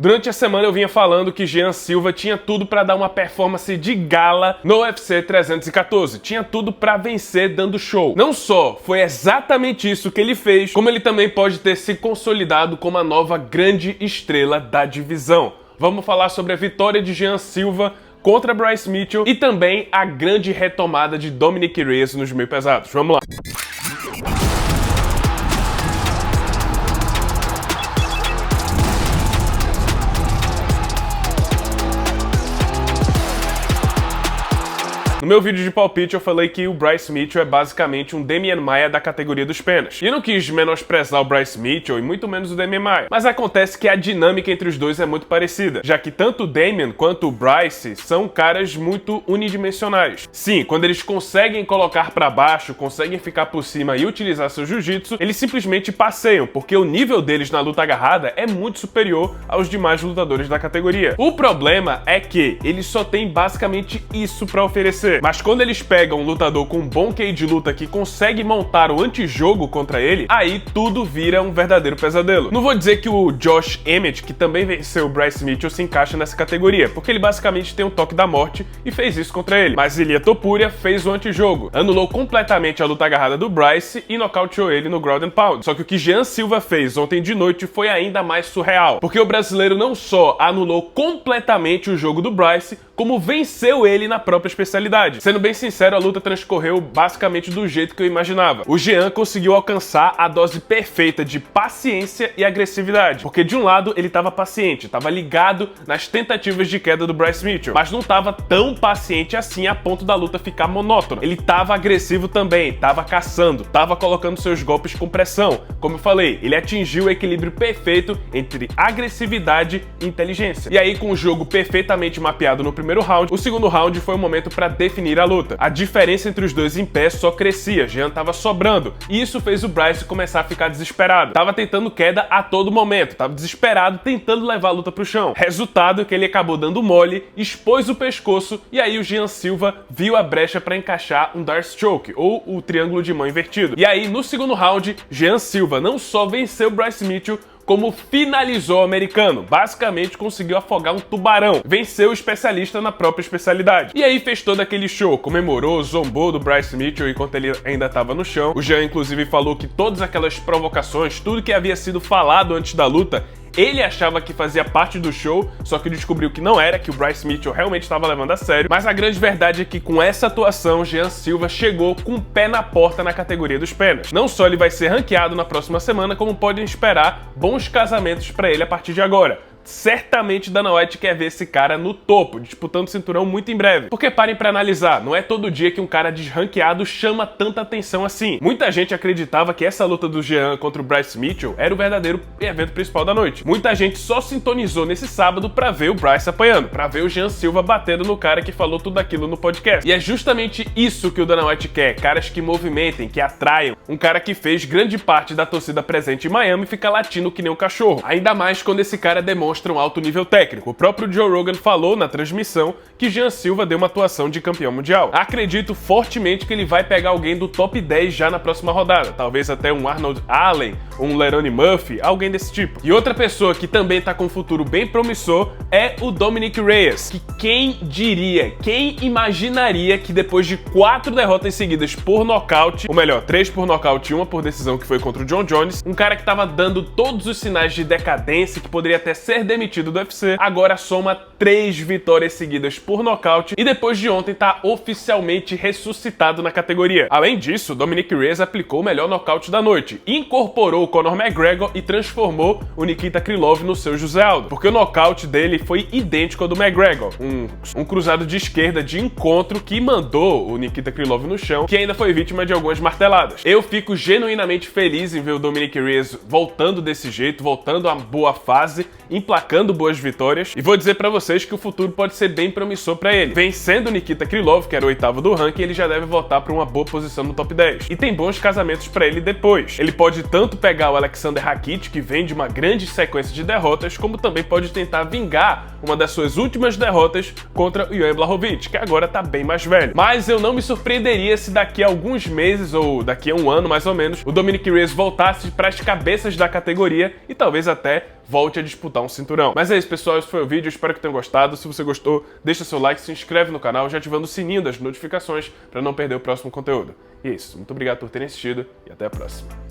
Durante a semana eu vinha falando que Jean Silva tinha tudo para dar uma performance de gala no UFC 314. Tinha tudo para vencer dando show. Não só foi exatamente isso que ele fez, como ele também pode ter se consolidado como a nova grande estrela da divisão. Vamos falar sobre a vitória de Jean Silva contra Bryce Mitchell e também a grande retomada de Dominick Reyes nos meio pesados. Vamos lá. No meu vídeo de palpite eu falei que o Bryce Mitchell é basicamente um Demian Maia da categoria dos penas. E eu não quis menosprezar o Bryce Mitchell e muito menos o Demian Maia. Mas acontece que a dinâmica entre os dois é muito parecida, já que tanto o Demian quanto o Bryce são caras muito unidimensionais. Sim, quando eles conseguem colocar pra baixo, conseguem ficar por cima e utilizar seu jiu-jitsu, eles simplesmente passeiam, porque o nível deles na luta agarrada é muito superior aos demais lutadores da categoria. O problema é que eles só têm basicamente isso pra oferecer. Mas quando eles pegam um lutador com um bom QI de luta que consegue montar o antijogo contra ele, aí tudo vira um verdadeiro pesadelo. Não vou dizer que o Josh Emmett, que também venceu o Bryce Mitchell, se encaixa nessa categoria, porque ele basicamente tem um toque da morte e fez isso contra ele. Mas Ilia Topuria fez o antijogo, anulou completamente a luta agarrada do Bryce e nocauteou ele no Ground and Pound. Só que o que Jean Silva fez ontem de noite foi ainda mais surreal, porque o brasileiro não só anulou completamente o jogo do Bryce, como venceu ele na própria especialidade. Sendo bem sincero, a luta transcorreu basicamente do jeito que eu imaginava. O Jean conseguiu alcançar a dose perfeita de paciência e agressividade, porque de um lado ele estava paciente, estava ligado nas tentativas de queda do Bryce Mitchell, mas não estava tão paciente assim a ponto da luta ficar monótona. Ele estava agressivo também, estava caçando, estava colocando seus golpes com pressão. Como eu falei, ele atingiu o equilíbrio perfeito entre agressividade e inteligência. E aí, com o jogo perfeitamente mapeado no primeiro round, o segundo round foi o momento para definir a luta. A diferença entre os dois em pé só crescia, Jean tava sobrando, e isso fez o Bryce começar a ficar desesperado. Tava tentando queda a todo momento, tava desesperado, tentando levar a luta pro chão. Resultado que ele acabou dando mole, expôs o pescoço, e aí o Jean Silva viu a brecha para encaixar um Darce Choke, ou o triângulo de mão invertido. E aí, no segundo round, Jean Silva não só venceu o Bryce Mitchell, como finalizou o americano. Basicamente conseguiu afogar um tubarão. Venceu o especialista na própria especialidade. E aí fez todo aquele show, comemorou, zombou do Bryce Mitchell enquanto ele ainda estava no chão. O Jean inclusive falou que todas aquelas provocações, tudo que havia sido falado antes da luta, ele achava que fazia parte do show, só que descobriu que não era, que o Bryce Mitchell realmente estava levando a sério. Mas a grande verdade é que com essa atuação, Jean Silva chegou com o pé na porta na categoria dos penas. Não só ele vai ser ranqueado na próxima semana, como podem esperar bons casamentos para ele a partir de agora. Certamente Dana White quer ver esse cara no topo, disputando o cinturão muito em breve. Porque parem pra analisar, não é todo dia que um cara desranqueado chama tanta atenção assim. Muita gente acreditava que essa luta do Jean contra o Bryce Mitchell era o verdadeiro evento principal da noite. Muita gente só sintonizou nesse sábado pra ver o Bryce apanhando, pra ver o Jean Silva batendo no cara que falou tudo aquilo no podcast. E é justamente isso que o Dana White quer, caras que movimentem, que atraiam. Um cara que fez grande parte da torcida presente em Miami ficar latindo que nem um cachorro. Ainda mais quando esse cara demonstra um alto nível técnico. O próprio Joe Rogan falou na transmissão que Jean Silva deu uma atuação de campeão mundial. Acredito fortemente que ele vai pegar alguém do top 10 já na próxima rodada. Talvez até um Arnold Allen, um Lerone Murphy, alguém desse tipo. E outra pessoa que também tá com um futuro bem promissor é o Dominick Reyes, que quem diria, quem imaginaria que depois de 4 derrotas seguidas por nocaute, ou melhor, 3 por nocaute e 1 por decisão, que foi contra o John Jones, um cara que tava dando todos os sinais de decadência, que poderia até ser demitido do UFC, agora soma 3 vitórias seguidas por nocaute e depois de ontem tá oficialmente ressuscitado na categoria. Além disso, Dominick Reyes aplicou o melhor nocaute da noite, incorporou o Conor McGregor e transformou o Nikita Krylov no seu José Aldo, porque o nocaute dele foi idêntico ao do McGregor, um cruzado de esquerda de encontro que mandou o Nikita Krylov no chão, que ainda foi vítima de algumas marteladas. Eu fico genuinamente feliz em ver o Dominick Reyes voltando desse jeito, voltando a boa fase, emplacando boas vitórias, e vou dizer pra vocês que o futuro pode ser bem promissor pra ele. Vencendo Nikita Krylov, que era o 8º do ranking, ele já deve voltar pra uma boa posição no top 10. E tem bons casamentos pra ele depois. Ele pode tanto pegar o Alexander Rakic, que vem de uma grande sequência de derrotas, como também pode tentar vingar uma das suas últimas derrotas contra o Jan Blachowicz, que agora tá bem mais velho. Mas eu não me surpreenderia se daqui a alguns meses, ou daqui a um ano mais ou menos, o Dominick Reyes voltasse pras cabeças da categoria e talvez até volte a disputar um cinturão. Mas é isso, pessoal, esse foi o vídeo, espero que tenham gostado. Se você gostou, deixa seu like, se inscreve no canal, já ativando o sininho das notificações para não perder o próximo conteúdo. E é isso, muito obrigado por terem assistido e até a próxima.